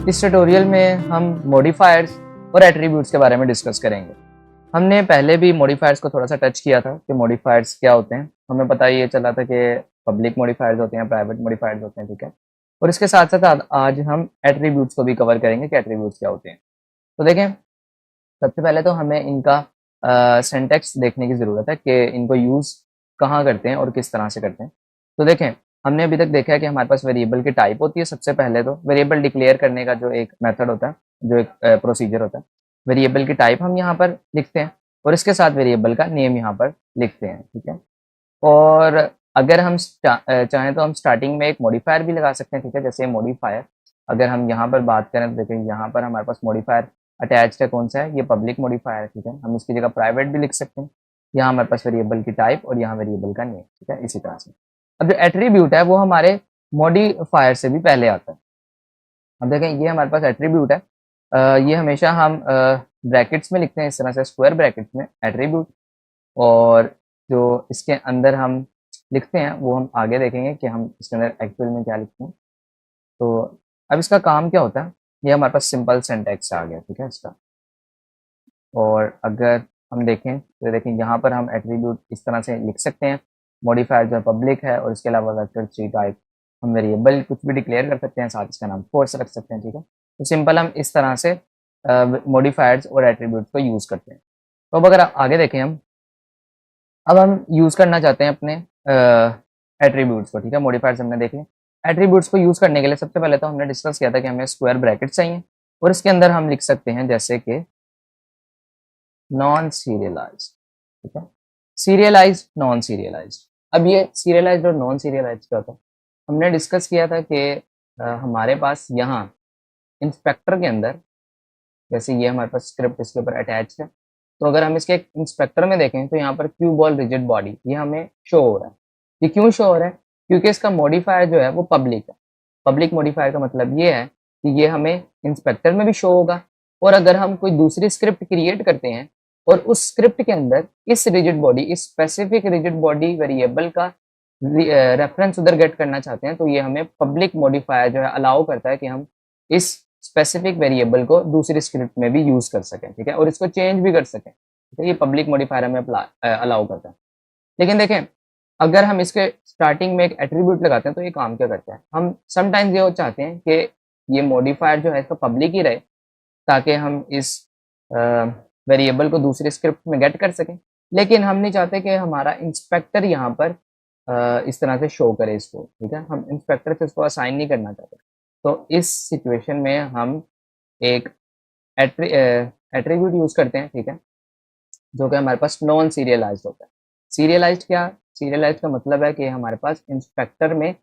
इस ट्यूटोरियल में हम मॉडिफायर्स और एट्रीब्यूट्स के बारे में डिस्कस करेंगे। हमने पहले भी मॉडिफायर्स को थोड़ा सा टच किया था कि मॉडिफायर्स क्या होते हैं। हमें पता ये चला था कि पब्लिक मॉडिफायर्स होते हैं, प्राइवेट मॉडिफायर्स होते हैं, ठीक है। और इसके साथ साथ आज हम एट्रीब्यूट्स को भी कवर करेंगे कि एट्रीब्यूट्स क्या होते हैं। तो देखें, सबसे पहले तो हमें इनका सिंटैक्स देखने की ज़रूरत है कि इनको यूज़ कहाँ करते हैं और किस तरह से करते हैं। तो देखें, हमने अभी तक देखा है कि हमारे पास वेरिएबल की टाइप होती है। सबसे पहले तो वेरिएबल डिक्लेयर करने का जो एक मेथड होता है, जो एक प्रोसीजर होता है, वेरिएबल की टाइप हम यहाँ पर लिखते हैं और इसके साथ वेरिएबल का नेम यहाँ पर लिखते हैं, ठीक है। और अगर हम चाहें तो हम स्टार्टिंग में एक मॉडिफायर भी लगा सकते हैं, ठीक है। जैसे मॉडिफायर अगर हम यहाँ पर बात करें तो देखें, यहाँ पर हमारे पास मॉडिफायर अटैच्ड है। कौन सा है? ये पब्लिक मॉडिफायर है, ठीक है। हम इसकी जगह प्राइवेट भी लिख सकते हैं। यहाँ हमारे पास वेरिएबल की टाइप और यहाँ वेरिएबल का नेम, ठीक है, इसी तरह से। अब जो एट्रीब्यूट है वो हमारे मॉडिफायर से भी पहले आता है। अब देखें, ये हमारे पास एट्रीब्यूट है। ये हमेशा हम ब्रैकेट्स में लिखते हैं, इस तरह से स्क्वायर ब्रैकेट्स में एट्रीब्यूट। और जो इसके अंदर हम लिखते हैं वो हम आगे देखेंगे कि हम इसके अंदर एक्चुअल में क्या लिखते हैं। तो अब इसका काम क्या होता है, ये हमारे पास सिंपल सिंटैक्स आ गया, ठीक है, इसका। और अगर हम देखें तो देखें, यहाँ पर हम एट्रीब्यूट इस तरह से लिख सकते हैं। मॉडिफायर जो है पब्लिक है और इसके अलावा वेक्टर थ्री टाइप, हम वेरिएबल कुछ भी डिक्लेयर कर सकते हैं, साथ इसका नाम फोर्स रख सकते हैं, ठीक है। तो सिंपल हम इस तरह से मॉडिफायर्स और एट्रीब्यूट को यूज़ करते हैं। तो अब अगर आगे देखें अब हम यूज़ करना चाहते हैं अपने एट्रीब्यूट्स को, ठीक है। मॉडिफायर्स हमने देखे। एट्रीब्यूट्स को यूज़ करने के लिए सबसे पहले तो हमने डिस्कस किया था कि हमें स्क्वायर ब्रैकेट चाहिए और इसके अंदर हम लिख सकते हैं जैसे कि नॉन सीरियलाइज्ड, ठीक है। Serialised, non serialised. अब ये सीरियलाइज्ड और नॉन सीरियलाइज्ड क्या होता है? हमने डिस्कस किया था कि हमारे पास यहाँ इंस्पेक्टर के अंदर, जैसे ये हमारे पास स्क्रिप्ट इसके ऊपर अटैच है, तो अगर हम इसके इंस्पेक्टर में देखें तो यहाँ पर क्यू बॉल रिजिड बॉडी ये हमें शो हो रहा है। ये क्यों शो हो रहा है? क्योंकि इसका मॉडिफायर जो है वो पब्लिक है। पब्लिक मॉडिफायर का मतलब ये है कि ये हमें इंस्पेक्टर में भी शो होगा, और अगर हम कोई दूसरी स्क्रिप्ट क्रिएट करते हैं और उस स्क्रिप्ट के अंदर इस रिजिड बॉडी, इस स्पेसिफिक रिजिड बॉडी वेरिएबल का रेफरेंस उधर गेट करना चाहते हैं, तो ये हमें पब्लिक मॉडिफायर जो है अलाउ करता है कि हम इस स्पेसिफिक वेरिएबल को दूसरी स्क्रिप्ट में भी यूज कर सकें, ठीक है, और इसको चेंज भी कर सकें, ठीक है। ये पब्लिक मॉडिफायर हमें अलाउ करता है। लेकिन देखें, अगर हम इसके स्टार्टिंग में एक एट्रीब्यूट लगाते हैं तो ये काम क्या करता है? हम समटाइम्स ये चाहते हैं कि ये मॉडिफायर जो है इसका पब्लिक ही रहे, ताकि हम इस वेरिएबल को दूसरी स्क्रिप्ट में गेट कर सकें। लेकिन हम नहीं चाहते कि हमारा इंस्पेक्टर यहाँ पर इस तरह से शो करे इसको, ठीक है। हम इंस्पेक्टर से इसको असाइन नहीं करना चाहते। तो इस सिचुएशन में हम एक एट्रीब्यूट यूज करते हैं, ठीक है, जो कि हमारे पास नॉन सीरियलाइज्ड होता है। सीरियलाइज्ड क्या? सीरियलाइज्ड का मतलब है कि हमारे पास इंस्पेक्टर में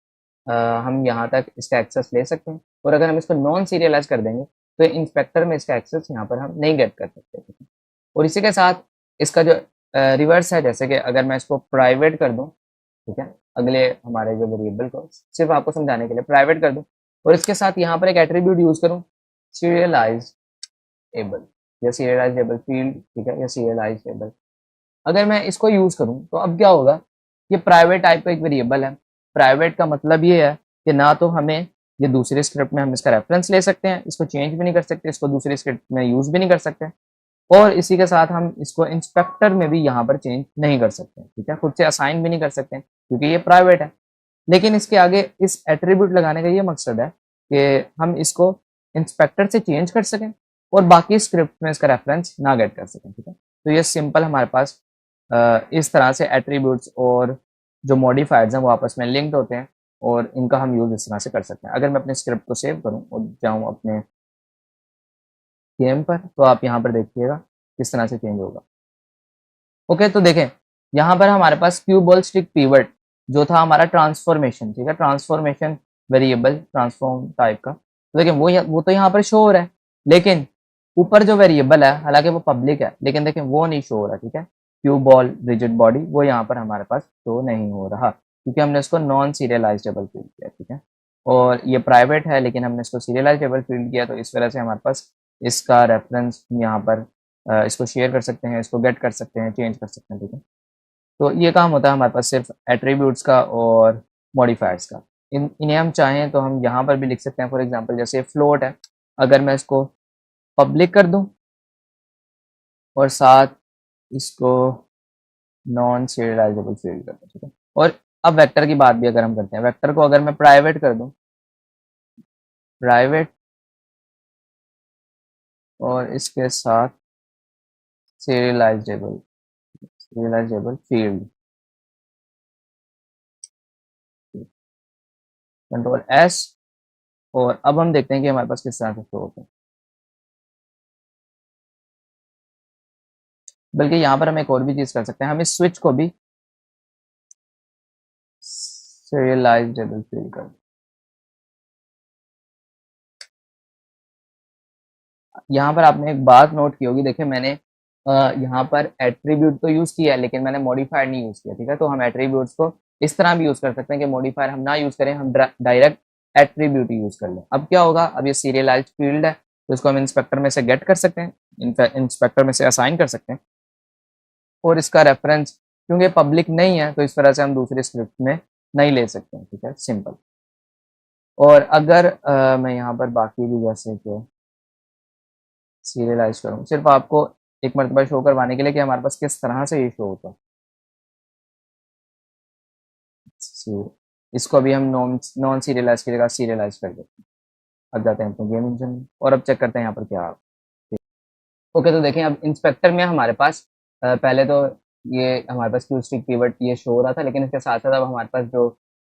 हम यहाँ तक इसका एक्सेस ले सकते हैं, और अगर हम इसको नॉन सीरियलाइज कर देंगे तो इंस्पेक्टर में इसका एक्सेस यहाँ पर हम नहीं गेट कर सकते, ठीक है। और इसी के साथ इसका जो रिवर्स है, जैसे कि अगर मैं इसको प्राइवेट कर दूँ, ठीक है, अगले हमारे जो वेरिएबल को सिर्फ आपको समझाने के लिए प्राइवेट कर दूँ, और इसके साथ यहाँ पर एक एट्रीब्यूट यूज करूँ सीरियलाइज एबल या सीरियलाइज एबल फील्ड, ठीक है, या सीरियलाइज एबल। अगर मैं इसको यूज करूँ तो अब क्या होगा? ये प्राइवेट टाइप का एक वेरिएबल है। प्राइवेट का मतलब ये है कि ना तो हमें ये दूसरी स्क्रिप्ट में हम इसका रेफरेंस ले सकते हैं, इसको चेंज भी नहीं कर सकते, इसको दूसरी स्क्रिप्ट में यूज भी नहीं कर सकते, और इसी के साथ हम इसको इंस्पेक्टर में भी यहाँ पर चेंज नहीं कर सकते, ठीक है, खुद से असाइन भी नहीं कर सकते क्योंकि ये प्राइवेट है। लेकिन इसके आगे इस एट्रीब्यूट लगाने का ये मकसद है कि हम इसको इंस्पेक्टर से चेंज कर सकें और बाकी स्क्रिप्ट में इसका रेफरेंस ना गेट कर सकें, ठीक है। तो ये सिंपल हमारे पास इस तरह से एट्रीब्यूट्स और जो मॉडिफायर्स हैं वो आपस में लिंक्ड होते हैं, और इनका हम यूज़ इस तरह से कर सकते हैं। अगर मैं अपने स्क्रिप्ट को सेव करूँ और जाऊँ अपने गेम पर, तो आप यहाँ पर देखिएगा किस तरह से चेंज होगा। ओके, तो देखें, यहाँ पर हमारे पास क्यू बॉल स्टिक पीवट जो था हमारा ट्रांसफॉर्मेशन, ठीक है, ट्रांसफॉर्मेशन वेरिएबल ट्रांसफॉर्म टाइप का। तो देखें, वो तो यहाँ पर शो हो रहा है, लेकिन ऊपर जो वेरिएबल है, हालांकि वो पब्लिक है, लेकिन देखें वो नहीं शो हो रहा, ठीक है। क्यू बॉल रिजिड बॉडी वो यहाँ पर हमारे पास शो नहीं हो रहा, क्योंकि हमने इसको नॉन सीरियलाइजेबल फील्ड किया, ठीक है। और ये प्राइवेट है, लेकिन हमने इसको सीरियलाइजेबल फील्ड किया, तो इस वजह से हमारे पास इसका रेफरेंस यहाँ पर इसको शेयर कर सकते हैं, इसको गेट कर सकते हैं, चेंज कर सकते हैं, ठीक है। तो ये काम होता है हमारे पास सिर्फ एट्रीब्यूट्स का और मॉडिफायर्स का। इन्हें हम चाहें तो हम यहाँ पर भी लिख सकते हैं। फॉर एग्जांपल जैसे फ्लोट है, अगर मैं इसको पब्लिक कर दूं और साथ इसको नॉन सीरियलाइजेबल फील्ड कर दूं, ठीक है। और अब वेक्टर की बात भी अगर हम करते हैं, वेक्टर को अगर मैं प्राइवेट कर दूं, प्राइवेट, और इसके साथ serialisable, serialisable field, control S, और अब हम देखते हैं कि हमारे पास किस तरह से शो होता है। बल्कि यहाँ पर हम एक और भी चीज कर सकते हैं, हम इस स्विच को भी सीरियलाइजेबल फील्ड कर, यहाँ पर आपने एक बात नोट की होगी, देखिए मैंने यहाँ पर एट्रीब्यूट तो यूज किया है लेकिन मैंने मॉडिफायर नहीं यूज किया, ठीक है। तो हम एट्रीब्यूट्स को इस तरह भी यूज कर सकते हैं कि मॉडिफायर हम ना यूज करें, हम डायरेक्ट एट्रीब्यूट यूज कर लें। अब क्या होगा, अब ये सीरियलाइज्ड फील्ड है तो इसको हम इंस्पेक्टर में से गेट कर सकते हैं, इंस्पेक्टर में से असाइन कर सकते हैं, और इसका रेफरेंस क्योंकि पब्लिक नहीं है तो इस तरह से हम दूसरे स्क्रिप्ट में नहीं ले सकते हैं, ठीक है, सिंपल। और अगर मैं यहाँ पर बाकी भी जैसे कि सीरियलाइज करूँ सिर्फ आपको एक मरतबा शो करवाने के लिए कि हमारे पास किस तरह से ये शो होता है। इसको अभी हम नॉन नॉन सीरियलाइज की जगह सीरियलाइज कर देते हैं। अब जाते हैं अपने गेम इंजन में और अब चेक करते हैं यहाँ पर क्या आ रहा है। ओके, तो देखें अब इंस्पेक्टर में हमारे पास पहले तो ये हमारे पास क्यू स्टिक पिवट ये शो हो रहा था, लेकिन इसके साथ साथ अब हमारे पास जो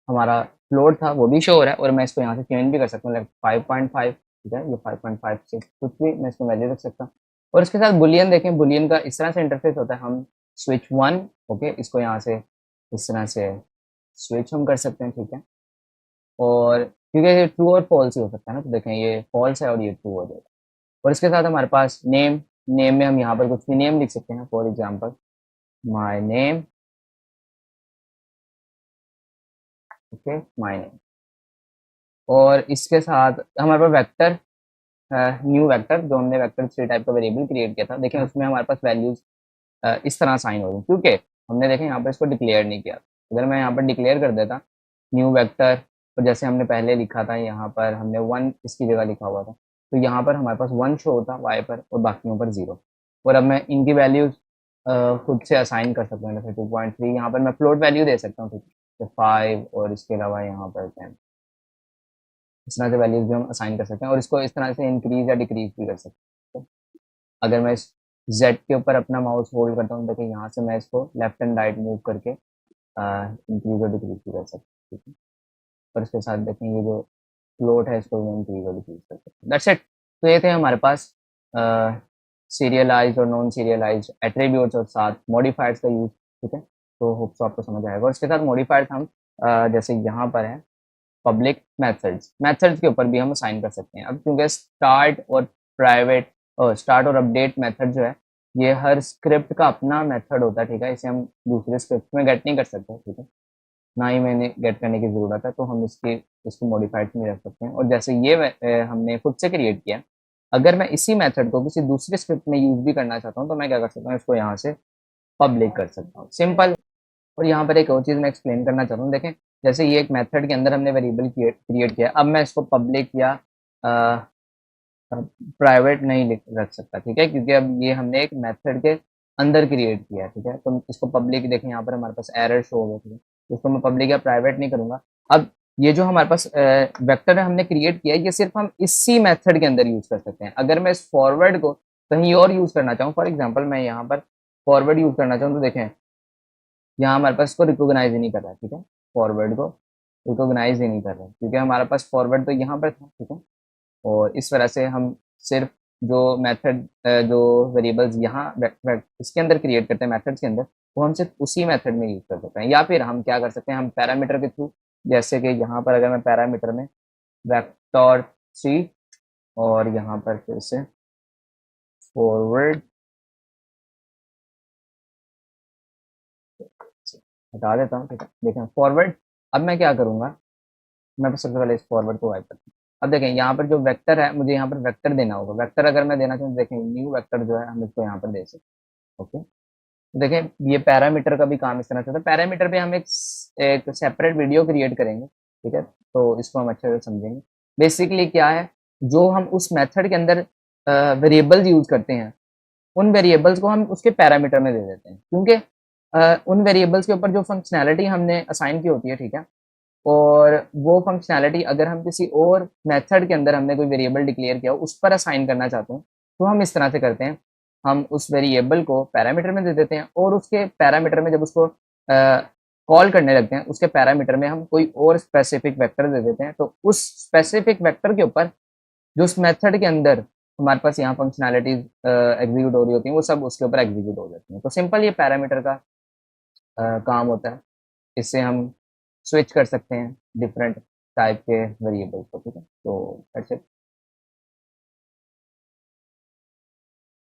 हमारा फ्लोट था वो भी शो हो रहा है, और मैं इसको यहाँ से चेंज भी कर सकता हूँ, लाइक 5.5, ठीक है, ये 5.5 से कुछ भी मैं इसको वैल्यू रख सकता हूँ। और इसके साथ बुलियन देखें, बुलियन का इस तरह से इंटरफेस होता है, हम स्विच 1, ओके, इसको यहाँ से इस तरह से स्विच हम कर सकते हैं, ठीक है। और क्योंकि ये ट्रू और फॉल्स ही हो सकता है ना, तो देखें ये फॉल्स है और ये ट्रू हो जाएगा। और इसके साथ हमारे पास नेम, नेम में हम यहाँ पर कुछ भी नेम लिख सकते हैं, for example my name, okay, my name. और इसके साथ हमारे पास वेक्टर, न्यू वेक्टर, जो हमने वेक्टर 3 टाइप का वेरिएबल क्रिएट किया था, देखें उसमें हमारे पास वैल्यूज इस तरह साइन हो रही क्योंकि हमने देखें यहाँ पर इसको डिक्लेयर नहीं किया। अगर मैं यहाँ पर डिक्लेयर कर देता न्यू वेक्टर, और जैसे हमने पहले लिखा था यहाँ पर हमने 1 इसकी जगह लिखा हुआ था, तो यहाँ पर हमारे पास 1 शो होता वाई पर और बाकियों पर 0। और अब मैं इनकी वैल्यूज खुद से असाइन कर सकता हूँ, जैसे 2.3 यहाँ पर मैं फ्लोट वैल्यू दे सकता हूँ, ठीक है, 5, और इसके अलावा यहाँ पर 10, इस तरह से वैल्यूज भी हम असाइन कर सकते हैं, और इसको इस तरह से इंक्रीज या डिक्रीज भी कर सकते हैं। अगर मैं इस Z के ऊपर अपना माउस होल्ड करता हूँ, देखिए यहाँ से मैं इसको लेफ्ट एंड राइट मूव करके इंक्रीज और डिक्रीज भी कर सकता हूँ, ठीक है। और इसके साथ देखें ये जो फ्लोट है इसको भी इंक्रीज और डिक्रीज कर सकते हैं। That's it. तो ये थे हमारे पास सीरियलाइज और नॉन सीरियलाइज एट्रीब्यूट्स और साथ मॉडिफायर्स का यूज, ठीक है। तो होप सो आपको समझ आएगा। और इसके साथ मॉडिफायर्स हम जैसे यहाँ पर है पब्लिक मेथड्स, मेथड्स के ऊपर भी हम असाइन कर सकते हैं। अब क्योंकि स्टार्ट और प्राइवेट और स्टार्ट और अपडेट मेथड जो है ये हर स्क्रिप्ट का अपना मेथड होता है, ठीक है, इसे हम दूसरे स्क्रिप्ट में गेट नहीं कर सकते, ठीक है, ना ही मैंने गेट करने की ज़रूरत है, तो हम इसको मॉडिफाइड में रख सकते हैं। और जैसे ये हमने खुद से क्रिएट किया, अगर मैं इसी मेथड को किसी दूसरे स्क्रिप्ट में यूज भी करना चाहता हूँ तो मैं क्या कर सकता हूँ, इसको यहाँ से पब्लिक कर सकता हूँ, सिंपल। और यहाँ पर एक और चीज़ मैं एक्सप्लेन करना चाहता हूँ, देखें जैसे ये एक मेथड के अंदर हमने वेरिएबल क्रिएट किया, अब मैं इसको पब्लिक या प्राइवेट नहीं रख सकता, ठीक है, क्योंकि अब ये हमने एक मेथड के अंदर क्रिएट किया है, ठीक है। तो इसको पब्लिक देखें यहाँ पर हमारे पास एरर शो हो गया, ठीक है, इसको मैं पब्लिक या प्राइवेट नहीं करूँगा। अब ये जो हमारे पास वेक्टर है हमने क्रिएट किया है, ये सिर्फ हम इसी मेथड के अंदर यूज कर सकते हैं। अगर मैं इस फॉरवर्ड को कहीं और यूज करना चाहूँ, फॉर एग्जाम्पल मैं यहाँ पर फॉरवर्ड यूज करना चाहूँ, तो देखें यहाँ हमारे पास इसको रिकोगनाइज ही नहीं कर रहा है, ठीक है, फॉरवर्ड को रिकोगनाइज ही नहीं कर रहा है क्योंकि हमारे पास फॉरवर्ड तो यहाँ पर था, ठीक है। और इस तरह से हम सिर्फ जो मेथड जो वेरिएबल्स यहाँ इसके अंदर क्रिएट करते हैं मेथड्स के अंदर, वो हम सिर्फ उसी मेथड में यूज कर सकते हैं। या फिर हम क्या कर सकते हैं, हम पैरामीटर के थ्रू, जैसे कि यहाँ पर अगर मैं पैरामीटर में वेक्टर 3 और यहाँ पर फिर से फॉरवर्ड हटा देता हूँ, ठीक है, देखें फॉरवर्ड। अब मैं क्या करूँगा, मैं सबसे पहले इस फॉरवर्ड को वाइप करता हूँ। अब देखें यहाँ पर जो वेक्टर है मुझे यहाँ पर वेक्टर देना होगा, वेक्टर अगर मैं देना चाहूँ तो देखें न्यू वेक्टर जो है हम इसको यहाँ पर दे सकते हैं, ओके। देखें ये पैरामीटर का भी काम इस तरह से होता है, पैरामीटर पे हम एक सेपरेट वीडियो क्रिएट करेंगे, ठीक है, तो इसको हम अच्छे से समझेंगे। बेसिकली क्या है, जो हम उस मेथड के अंदर वेरिएबल्स यूज़ करते हैं, उन वेरिएबल्स को हम उसके पैरामीटर में दे देते हैं, क्योंकि उन वेरिएबल्स के ऊपर जो फंक्शनैलिटी हमने असाइन की होती है, ठीक है? और वो फंक्शनैलिटी अगर हम किसी और मेथड के अंदर हमने कोई वेरिएबल डिक्लेयर किया हो, उस पर असाइन करना चाहते हैं, तो हम इस तरह से करते हैं, हम उस वेरिएबल को पैरामीटर में दे देते हैं और उसके पैरामीटर में जब उसको कॉल करने लगते हैं, उसके पैरामीटर में हम कोई और स्पेसिफिक वेक्टर दे देते हैं, तो उस स्पेसिफिक वेक्टर के ऊपर जो उस मेथड के अंदर हमारे पास यहाँ फंक्शनैलिटीज़ एग्ज़ीक्यूट हो रही होती हैं, वो सब उसके ऊपर एग्ज़ीक्यूट हो जाती हैं। तो सिंपल ये पैरामीटर का काम होता है। इससे हम स्विच कर सकते हैं डिफरेंट टाइप के वेरिएबल्स को, ठीक है? तो दैट्स इट।